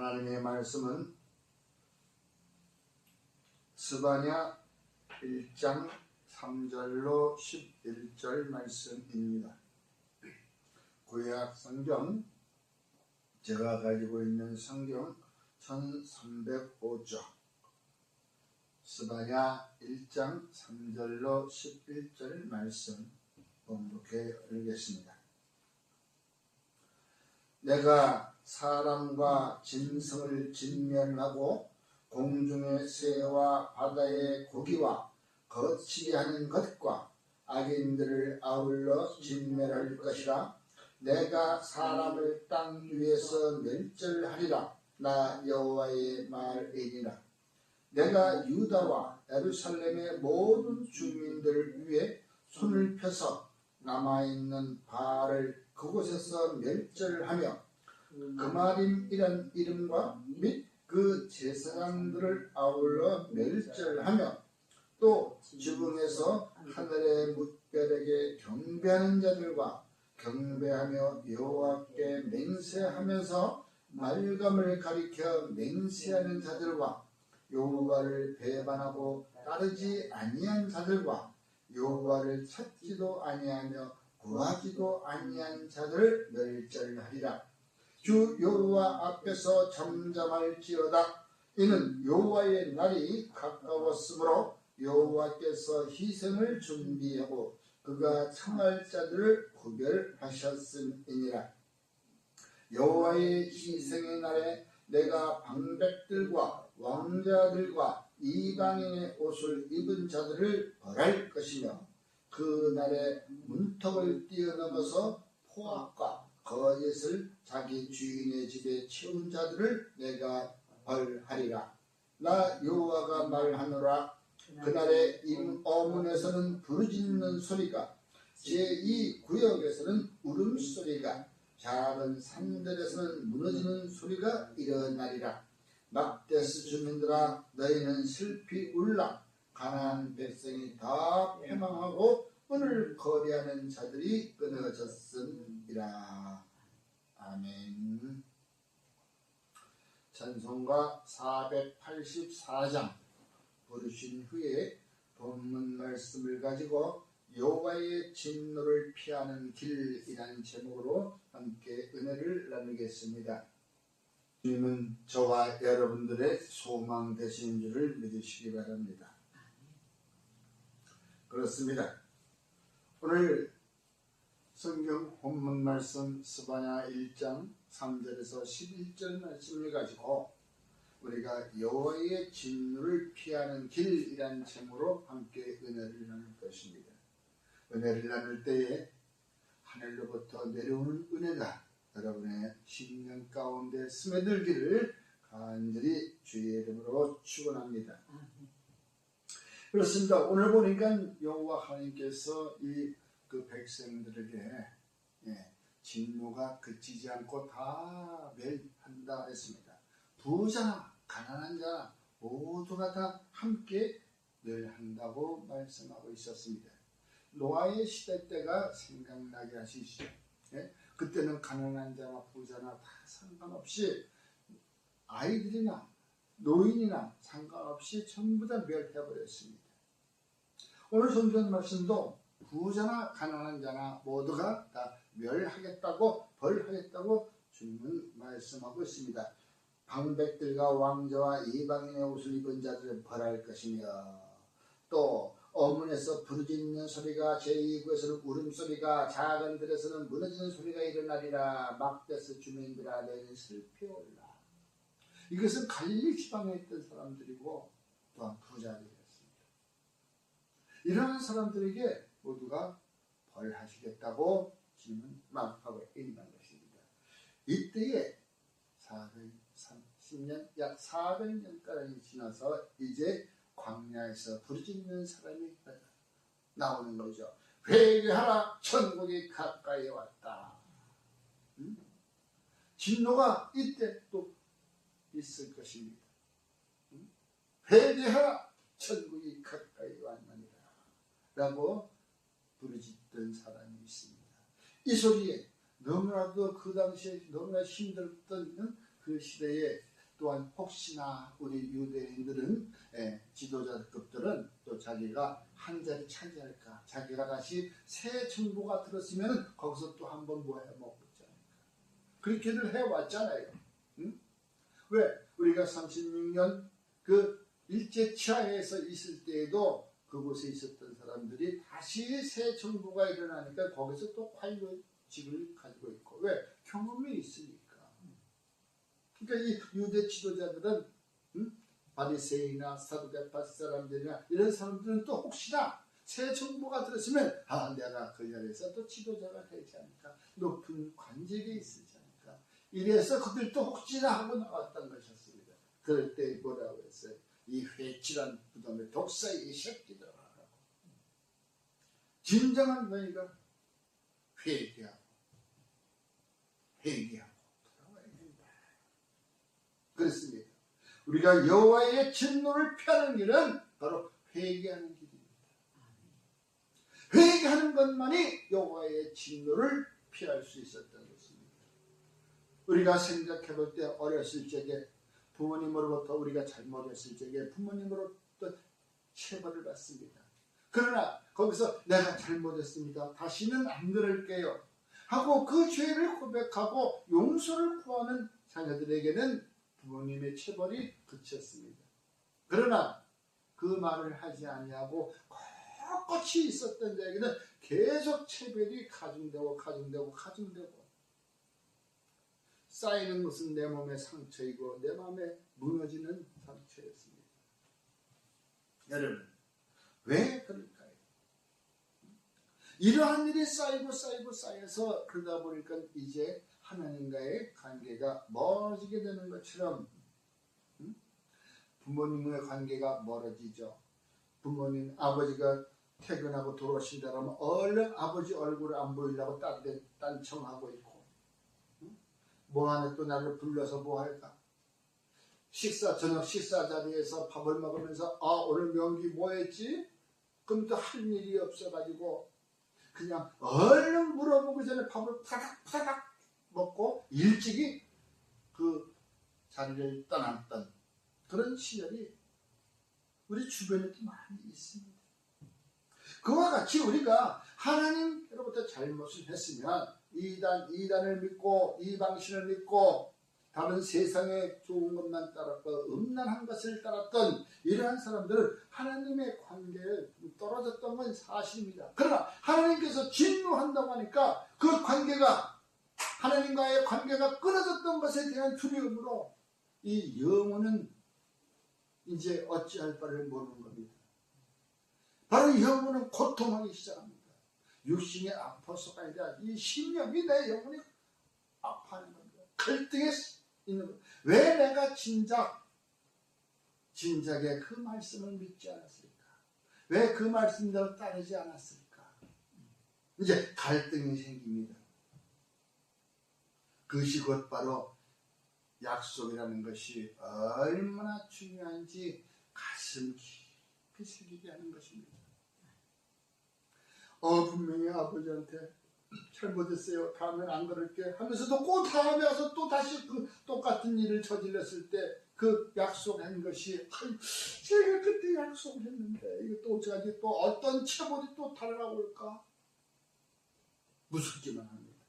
하나님의 말씀은 스바냐 1장 3절로 11절 말씀입니다. 구약 성경, 제가 가지고 있는 성경 1305쪽, 스바냐 1장 3절로 11절 말씀 봉독해 읽겠습니다. 내가 사람과 짐승을 진멸하고 공중의 새와 바다의 고기와 거치게 하는 것과 악인들을 아울러 진멸할 것이라. 내가 사람을 땅 위에서 멸절하리라. 나 여호와의 말이니라. 내가 유다와 예루살렘의 모든 주민들을 위해 손을 펴서 남아있는 바알을 그곳에서 멸절하며 그마림이란 이름과 및 그 제사장들을 아울러 멸절하며 또 지붕에서 하늘의 뭇별에게 경배하는 자들과 경배하며 여호와께 맹세하면서 말감을 가리켜 맹세하는 자들과 여호와를 배반하고 따르지 아니한 자들과 여호와를 찾지도 아니하며 구하지도 아니한 자들을 멸절하리라. 주 여호와 앞에서 잠잠할지어다. 이는 여호와의 날이 가까웠으므로 여호와께서 희생을 준비하고 그가 청할 자들을 구별하셨음이니라. 여호와의 희생의 날에 내가 방백들과 왕자들과 이방인의 옷을 입은 자들을 벌할 것이며 그 날에 문턱을 뛰어넘어서 포악과 거짓을 자기 주인의 집에 채운 자들을 내가 벌하리라. 나 여호와가 말하노라. 그날에 어문에서는 부르짖는 소리가, 제2 구역에서는 울음소리가, 작은 산들에서는 무너지는 소리가 일어나리라. 막데스 주민들아, 너희는 슬피 울라. 가나안 백성이 다 패망하고 오늘 거래하는 자들이 끊어졌음이라. 아멘. 찬송가 484장 부르신 후에 본문 말씀을 가지고 여호와의 진노를 피하는 길이라는 제목으로 함께 은혜를 나누겠습니다. 주님은 저와 여러분들의 소망 되신 줄을 믿으시기 바랍니다. 그렇습니다. 오늘 성경 본문 말씀 스바냐 1장 3절에서 11절 말씀을 가지고 우리가 여호와의 진노를 피하는 길이라는 제목으로 함께 은혜를 나눌 것입니다. 은혜를 나눌 때에 하늘로부터 내려오는 은혜가 여러분의 심령 가운데 스며들기를 간절히 주의 이름으로 축원합니다. 그렇습니다. 오늘 보니까 여호와 하나님께서 그 백성들에게 진노가 그치지 않고 다 멸한다 했습니다. 부자나 가난한 자 모두가 다 함께 멸한다고 말씀하고 있었습니다. 노아의 시대 때가 생각나게 하시죠. 그때는 가난한 자나 부자나 다 상관없이 아이들이나 노인이나 상관없이 전부 다 멸해버렸습니다. 오늘 성경 말씀도 부자나 가난한 자나 모두가 다 멸하겠다고 벌하겠다고 주님은 말씀하고 있습니다. 방백들과 왕자와 이방인의 옷을 입은 자들을 벌할 것이며 또 어문에서 부르짖는 소리가 제2구에서는 울음소리가 작은 들에서는 무너지는 소리가 일어나리라. 막데스 주민들아 너희는 슬피 울라. 이것은 갈릴리 지방에 있던 사람들이고 또한 부자들이었습니다. 이러한 사람들에게 모두가 벌하시겠다고 주님은 말하고 있는 것입니다. 이때에 430년, 약 400년가량이 지나서 이제 광야에서 부르짖는 사람이 나오는 거죠. 회개하라, 천국이 가까이 왔다. 진노가 이때 또 있을 것입니다. 회개하라, 천국이 가까이 왔느니라 라고 부르짖던 사람이 있습니다. 이 소리에 너무나도 그 당시에 너무나 힘들었던 그 시대에 또한 혹시나 우리 유대인들은 지도자급들은 또 자기가 한 자리 차지할까, 자기가 다시 새 정부가 들었으면 거기서 또 한번 뭐 해먹었지 않을까. 그렇게들 해왔잖아요. 응? 왜? 우리가 36년 그 일제 치하에서 있을 때에도 그곳에 있었던 사람들이 다시 새 정부가 일어나니까 거기서 또 관료직을 가지고 있고, 왜? 경험이 있으니까. 그러니까 이 유대 지도자들은 바리새인이나 사두개파 사람들이나 이런 사람들은 또 혹시나 새 정부가 들었으면 내가 그 자리에서 또 지도자가 되지 않을까, 높은 관직에 있지 않을까, 이래서 그들도 혹시나 하고 나왔던 것이었습니다. 그럴 때 뭐라고 했어요? 이 회칠한 부담에 독사의 이 새끼들아 라고. 진정한 너희가 회개하고 돌아와야 된다. 그렇습니다. 우리가 여호와의 진노를 피하는 길은 바로 회개하는 길입니다. 회개하는 것만이 여호와의 진노를 피할 수 있었던 것입니다. 우리가 생각해 볼 때 어렸을 적에 부모님으로부터 우리가 잘못했을 적에 부모님으로부터 체벌을 받습니다. 그러나 거기서 내가 잘못했습니다, 다시는 안 그럴게요 하고 그 죄를 고백하고 용서를 구하는 자녀들에게는 부모님의 체벌이 그쳤습니다. 그러나 그 말을 하지 아니하고 꼿꼿이 있었던 자에게는 계속 체벌이 가중되고 쌓이는 것은 내 몸의 상처이고 내 마음에 무너지는 상처였습니다. 여러분, 왜 그럴까요? 이러한 일이 쌓여서 그러다 보니까 이제 하나님과의 관계가 멀어지게 되는 것처럼 부모님의 관계가 멀어지죠. 부모님, 아버지가 퇴근하고 돌아오신다면 얼른 아버지 얼굴을 안 보이려고 딴청하고 있고, 뭐하네 또 나를 불러서 뭐 할까? 저녁 식사 자리에서 밥을 먹으면서 오늘 명기 뭐 했지? 그럼 또 할 일이 없어가지고 그냥 얼른 물어보기 전에 밥을 파닥파닥 먹고 일찍이 그 자리를 떠났던 그런 시절이 우리 주변에도 많이 있습니다. 그와 같이 우리가 하나님으로부터 잘못을 했으면 이단을 믿고 이방신을 믿고 다른 세상의 좋은 것만 따랐고 음란한 것을 따랐던 이러한 사람들은 하나님의 관계에 떨어졌던 건 사실입니다. 그러나 하나님께서 진노한다고 하니까 그 관계가, 하나님과의 관계가 끊어졌던 것에 대한 두려움으로 이 영혼은 이제 어찌할 바를 모르는 겁니다. 바로 영혼은 고통하기 시작합니다. 육신이 아파서가 아니라 이 심령이, 내 영혼이 아파하는 겁니다. 갈등에 있는 겁니다. 왜 내가 진작에 그 말씀을 믿지 않았을까? 왜 그 말씀대로 따르지 않았을까? 이제 갈등이 생깁니다. 그것이 곧 바로 약속이라는 것이 얼마나 중요한지 가슴 깊이 새기게 하는 것입니다. 분명히 아버지한테 잘못했어요, 다음엔 안 그럴게 하면서도 꼭 다음에 와서 또 다시 그 똑같은 일을 저질렀을 때 그 약속한 것이 제가 그때 약속을 했는데 이거 또 어쩌지, 또 어떤 체벌이 또 달아올까 무섭기만 합니다.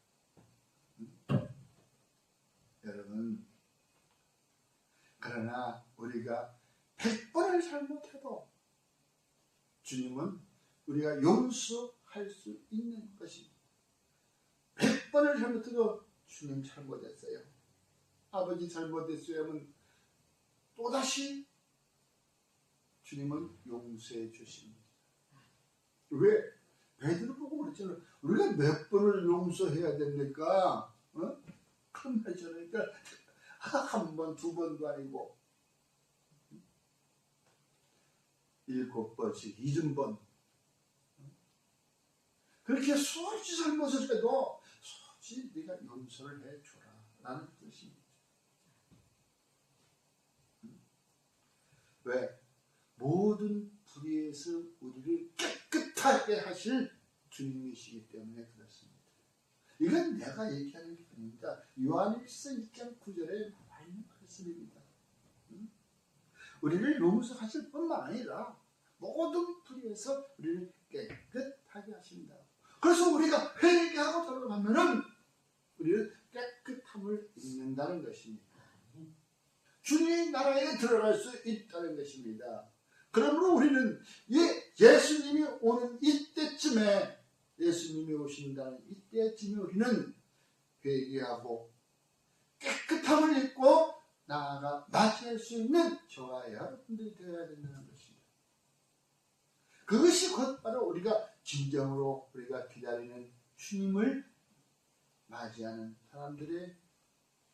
여러분, 그러나 우리가 100번을 잘못해도 주님은 우리가 용서할 수 있는 것입니다. 100번을 잘못해도 주님 잘못했어요, 아버지 잘못했어요 하면 또다시 주님은 용서해 주십니다. 왜? 베드로 보고 그랬잖아요. 우리가 몇 번을 용서해야 됩니까? 그런 말이잖아요. 그러니까 한 번, 두 번도 아니고 7번씩 70번. 그렇게 수없이 잘못을 해도 수없이 네가 용서를 해줘라 라는 뜻입니다. 왜? 모든 불의에서 우리를 깨끗하게 하실 주님이시기 때문에 그렇습니다. 이건 내가 얘기하는 게 아닙니다. 요한일서 1장 9절에 나와 있는 말씀입니다. 우리를 용서하실 뿐만 아니라 모든 불의에서 우리를 깨끗하게 하신다. 그래서 우리가 회개하고 돌아가면은 우리는 깨끗함을 잊는다는 것입니다. 주님의 나라에 들어갈 수 있다는 것입니다. 그러므로 우리는 예수님이 오는 이때쯤에, 예수님이 오신다는 이때쯤에 우리는 회개하고 깨끗함을 입고 나아가 맞이할 수 있는 저와 여러분들이 되어야 된다는 것입니다. 그것이 곧 바로 우리가 진정으로 우리가 기다리는 주님을 맞이하는 사람들의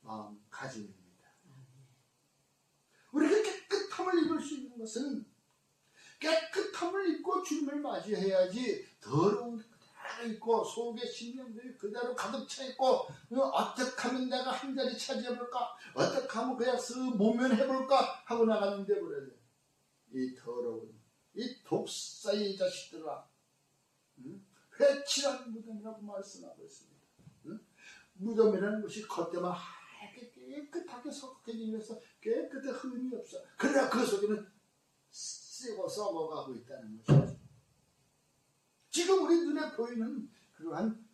마음가짐입니다. 우리가 깨끗함을 입을 수 있는 것은 깨끗함을 입고 주님을 맞이해야지, 더러운 그대로 있고 속에 신명들이 그대로 가득 차 있고 어떻게 하면 내가 한 자리 차지해볼까, 어떻게 하면 그냥 쓱 모면해볼까 하고 나가는데 그래요. 이 더러운 이 독사의 자식들아, 회칠한 무덤이라고 말씀하고 있습니다. 무덤이라는 것이 겉에만 하얗게 깨끗하게 석해지기 위해서 깨끗한 흠이 없어. 그러나 그 속에는 쓰고 썩어가고 있다는 것이죠. 지금 우리 눈에 보이는 그러한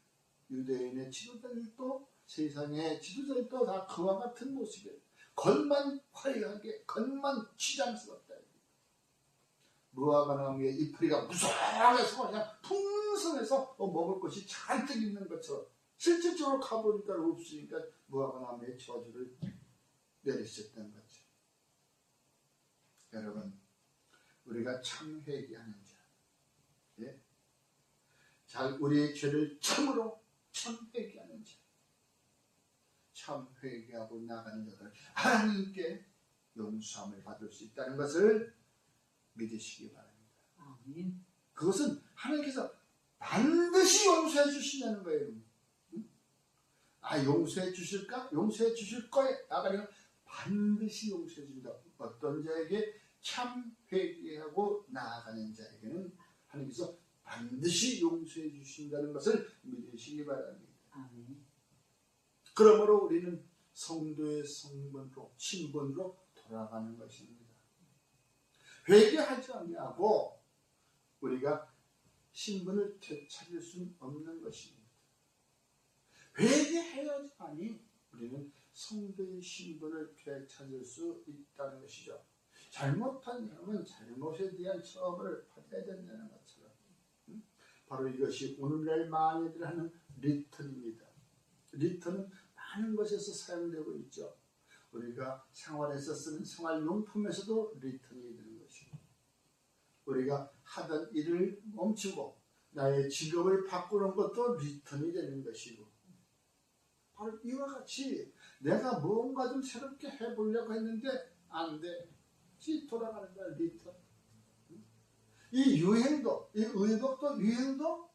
유대인의 지도자들도, 세상의 지도자들도 다 그와 같은 모습이에요. 겉만 화려하게, 겉만 치장스럽다. 무화과 나무에 이파리가 무성해서 그냥 풍성해서 먹을 것이 잔뜩 있는 것처럼, 실질적으로 가보니까 없으니까 무화과 나무에 저주를 내리셨던 거죠. 여러분, 우리가 참 회개하는 자, 우리의 죄를 참으로 참 회개하는 자, 참 회개하고 나가는 자들, 하나님께 용서함을 받을 수 있다는 것을 믿으시기 바랍니다. 아멘. 그것은 하나님께서 반드시 용서해 주신다는 거예요. 용서해 주실까? 용서해 주실 거예요. 아가리가 반드시 용서해 준다. 어떤 자에게? 참 회개하고 나아가는 자에게는 하나님께서 반드시 용서해 주신다는 것을 믿으시기 바랍니다. 아멘. 그러므로 우리는 성도의 성분으로, 신분으로 돌아가는 것입니다. 회개하지 아니하고 우리가 신분을 되찾을 수는 없는 것입니다. 회개해야지만이 우리는 성도의 신분을 되찾을 수 있다는 것이죠. 잘못한 사람은 잘못에 대한 처벌을 받아야 된다는 것처럼, 바로 이것이 오늘날 많이들 하는 리턴입니다. 리턴은 많은 것에서 사용되고 있죠. 우리가 생활에서 쓰는 생활용품에서도 리턴이 되는 것이고, 우리가 하던 일을 멈추고 나의 직업을 바꾸는 것도 리턴이 되는 것이고, 바로 이와 같이 내가 뭔가 좀 새롭게 해보려고 했는데 안 돼. 돌아가는 거야, 리턴. 이 유행도, 이 의복도, 유행도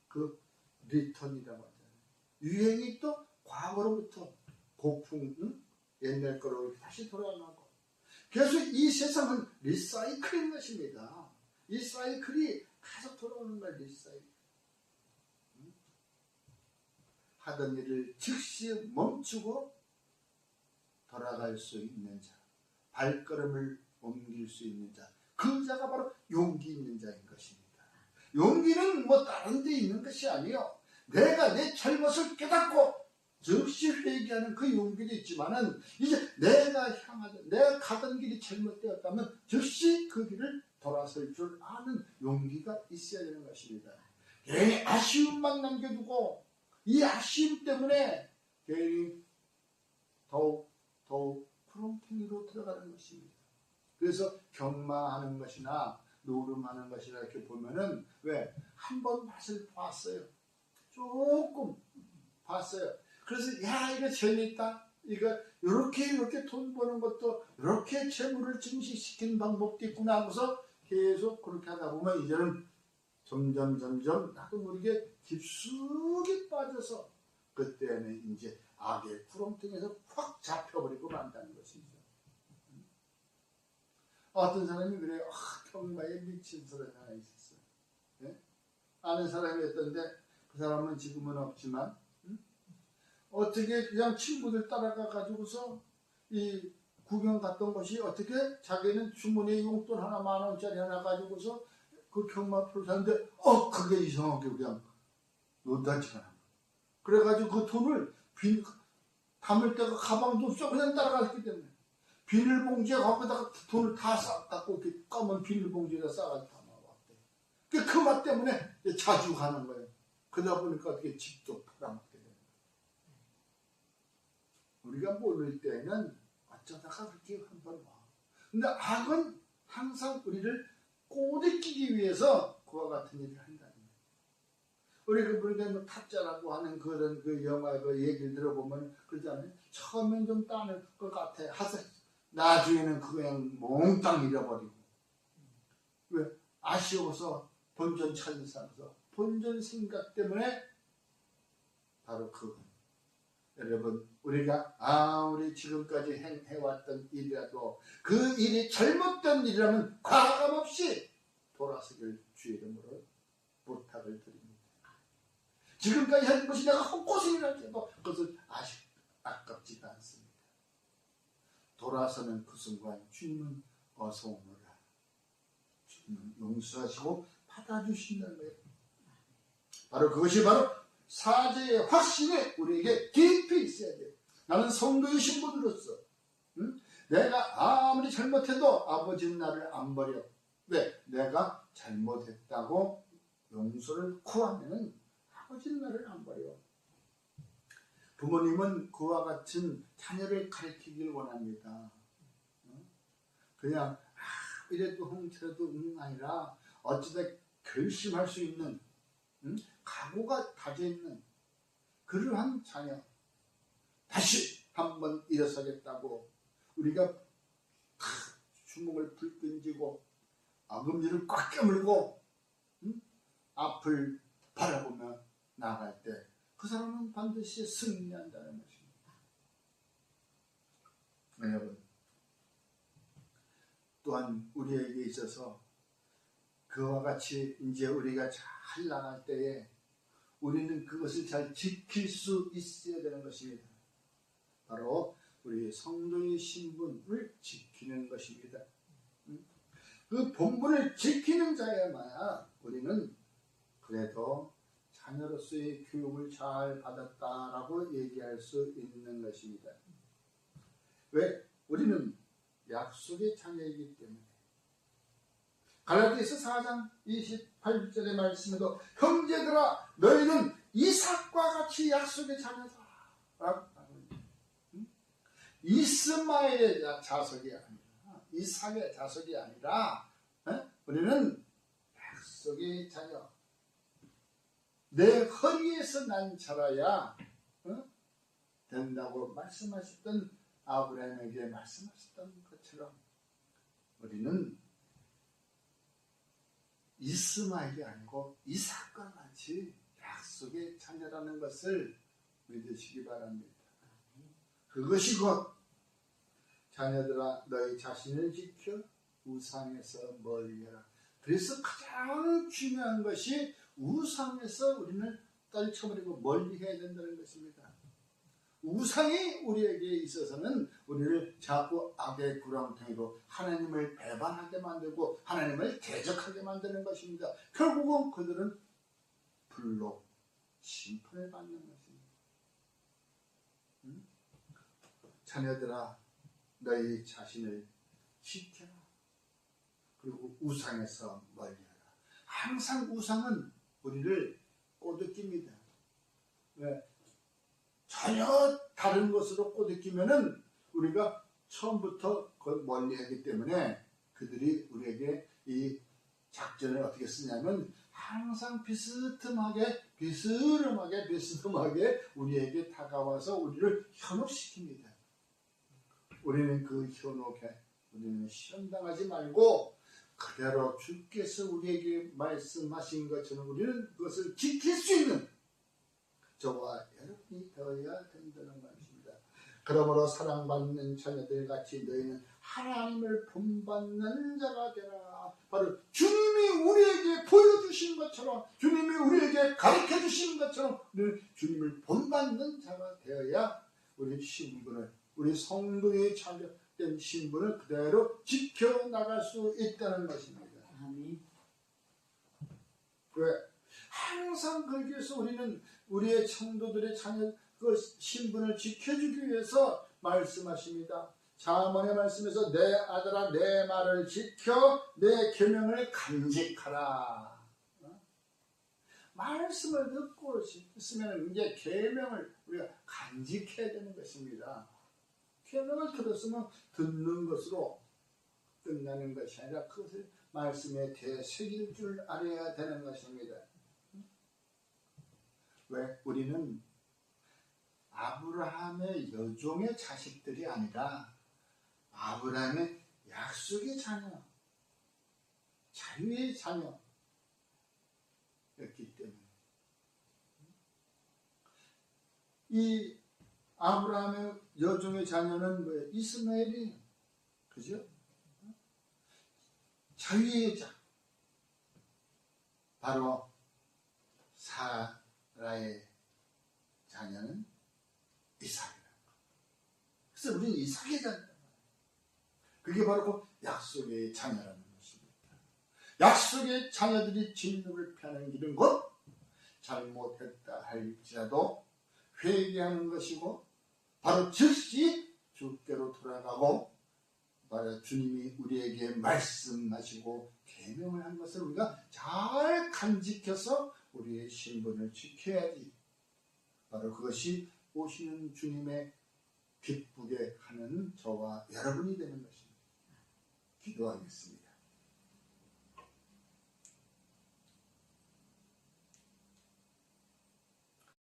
그 리턴이라고 하잖아요. 유행이 또 과거로부터 고풍, 옛날 거로 다시 돌아가고. 그래서 이 세상은 리사이클인 것입니다. 이 사이클이 계속 돌아오는 거야, 리사이클. 하던 일을 즉시 멈추고 돌아갈 수 있는 자, 발걸음을 옮길 수 있는 자, 그 자가 바로 용기 있는 자인 것입니다. 용기는 뭐 다른 데 있는 것이 아니요, 내가 내 잘못을 깨닫고 즉시 회개하는 그 용기도 있지만은, 이제 내가 향하던, 내가 가던 길이 잘못되었다면 즉시 그 길을 돌아설 줄 아는 용기가 있어야 되는 것입니다. 괜히 아쉬움만 남겨두고 이 아쉬움 때문에 괜히 더욱 구렁텅이로 들어가는 것입니다. 그래서 경마하는 것이나 노름하는 것이나 이렇게 보면은, 왜? 한번 맛을 봤어요. 조금 봤어요. 그래서 이거 재밌다. 이렇게 돈 버는 것도, 이렇게 재물을 증식시키는 방법도 있구나 하고서 계속 그렇게 하다 보면 이제는 점점 나도 모르게 깊숙이 빠져서 그때는 이제 악의 구렁텅이에서 확 잡혀버리고 만다는 것이죠. 어떤 사람이 그래요. 경마에 미친 사람이 하나 있었어요. 네? 아는 사람이었던데 그 사람은 지금은 없지만, 어떻게 그냥 친구들 따라가 가지고서 이 구경 갔던 것이 어떻게 자기는 주머니에 용돈 하나 10,000원짜리 하나 가지고서 그 경마표를 샀는데 그게 이상하게 그냥 놓다지가 않아. 그래가지고 그 돈을 담을 데가 가방도 없어 그냥 따라갔기 때문에 비닐봉지에 거기다가 돈을 다 갖고 이렇게 검은 비닐봉지에다 싸가지고 담아왔대. 그 맛 때문에 자주 가는 거예요. 그러다 보니까 어떻게 직접 팔아먹게 되는 거예요. 우리가 모를 때는 어쩌다가 그렇게 한번 와. 근데 악은 항상 우리를 꼬드기기 위해서 그와 같은 일을 한다는 거예요. 우리 그분이 뭐 타짜라고 하는 그런 그 영화 그 얘기를 들어보면 그러잖아요. 처음엔 좀 따낼 것 같아. 나중에는 그냥 몽땅 잃어버리고. 왜? 아쉬워서 본전 찾는 삶에서 본전 생각 때문에 바로 여러분 우리가 우리 지금까지 해왔던 일이라도 그 일이 잘못된 일이라면 과감없이 돌아서길 주의 이름으로 부탁을 드립니다. 지금까지 한 것이 내가 헛고생이랄지라도 그것은 아깝지가 않습니다. 돌아서는 그 순간 주님은 어서 오너라. 주님은 용서하시고 받아주신다는 거예요. 바로 그것이 바로 사죄의 확신이 우리에게 깊이 있어야 돼요. 나는 성도의 신분으로서 내가 아무리 잘못해도 아버지는 나를 안 버려. 왜? 내가 잘못했다고 용서를 구하면 아버지는 나를 안 버려. 부모님은 그와 같은 자녀를 가르치길 원합니다. 그냥 이래도 훔쳐도 아니라 어찌다 결심할 수 있는 각오가 다져있는 그러한 자녀 다시 한번 일어서겠다고 우리가 주먹을 불끈쥐고 어금니를 꽉 깨물고 앞을 바라보며 나아갈 때 그 사람은 반드시 승리한다는 것입니다. 여러분 또한 우리에게 있어서 그와 같이 이제 우리가 잘 나갈 때에 우리는 그것을 잘 지킬 수 있어야 되는 것입니다. 바로 우리 성도의 신분을 지키는 것입니다. 그 본분을 지키는 자야만야 우리는 그래도 자녀로서의 교육을 잘 받았다라고 얘기할 수 있는 것입니다. 왜? 우리는 약속의 자녀이기 때문에. 갈라디아서 4장 28절의 말씀에도 형제들아 너희는 이삭과 같이 약속의 자녀다. 이스마엘의 자손이 아니라 이삭의 자손이 아니라 우리는 약속의 자녀. 내 허리에서 난 자라야 된다고 말씀하셨던 아브라함에게 말씀하셨던 것처럼 우리는 이스마엘이 아니고 이삭과 같이 약속의 자녀라는 것을 믿으시기 바랍니다. 그것이 곧 자녀들아 너희 자신을 지켜 우상에서 멀리하라. 그래서 가장 중요한 것이 우상에서 우리는 떨쳐버리고 멀리해야 된다는 것입니다. 우상이 우리에게 있어서는 우리를 자꾸 악의 구렁텅이로 하나님을 배반하게 만들고 하나님을 대적하게 만드는 것입니다. 결국은 그들은 불로 심판을 받는 것입니다. 자녀들아 너희 자신을 지켜라. 그리고 우상에서 멀리하라. 항상 우상은 우리를 꼬드깁니다. 왜? 전혀 다른 것으로 꼬드기면은 우리가 처음부터 그걸 멀리하기 때문에 그들이 우리에게 이 작전을 어떻게 쓰냐면 항상 비스듬하게 우리에게 다가와서 우리를 현혹시킵니다. 우리는 그 현혹에 우리는 시험당하지 말고 그대로 주께서 우리에게 말씀하신 것처럼 우리는 그것을 지킬 수 있는 저와 여러분이 되어야 된다는 말입니다. 그러므로 사랑받는 자녀들 같이 너희는 하나님을 본받는 자가 되라. 바로 주님이 우리에게 보여주신 것처럼 주님이 우리에게 가르쳐주신 것처럼 우리는 주님을 본받는 자가 되어야 우리 신분을 우리 성도의 자녀 약속된 신분을 그대로 지켜나갈 수 있다는 것입니다. 아멘. 왜? 항상 거기 위해서 우리는 우리의 성도들의 자녀 그 신분을 지켜주기 위해서 말씀하십니다. 잠언의 말씀에서 내 아들아 내 말을 지켜 내 계명을 간직하라. 말씀을 듣고 있으면 이제 계명을 우리가 간직해야 되는 것입니다. 계명을 들었으면 듣는 것으로 끝나는 것이 아니라 그것을 말씀에 되새길 줄 알아야 되는 것입니다. 왜? 우리는 아브라함의 여종의 자식들이 아니라 아브라함의 약속의 자녀, 자유의 자녀였기 때문에 이 아브라함의 여종의 자녀는 뭐예요? 이스마엘이에요. 그죠? 자유의 자, 바로 사라의 자녀는 이삭이라는 거예요. 그래서 우리는 이삭의 자녀다. 그게 바로 그 약속의 자녀라는 것입니다. 약속의 자녀들이 진흙을 펴는 길은 곧 잘못했다 할지라도 회개하는 것이고 바로 즉시 주께로 돌아가고 바로 주님이 우리에게 말씀하시고 계명을 한 것을 우리가 잘 간직해서 우리의 신분을 지켜야지. 바로 그것이 오시는 주님의 기쁘게 하는 저와 여러분이 되는 것입니다. 기도하겠습니다.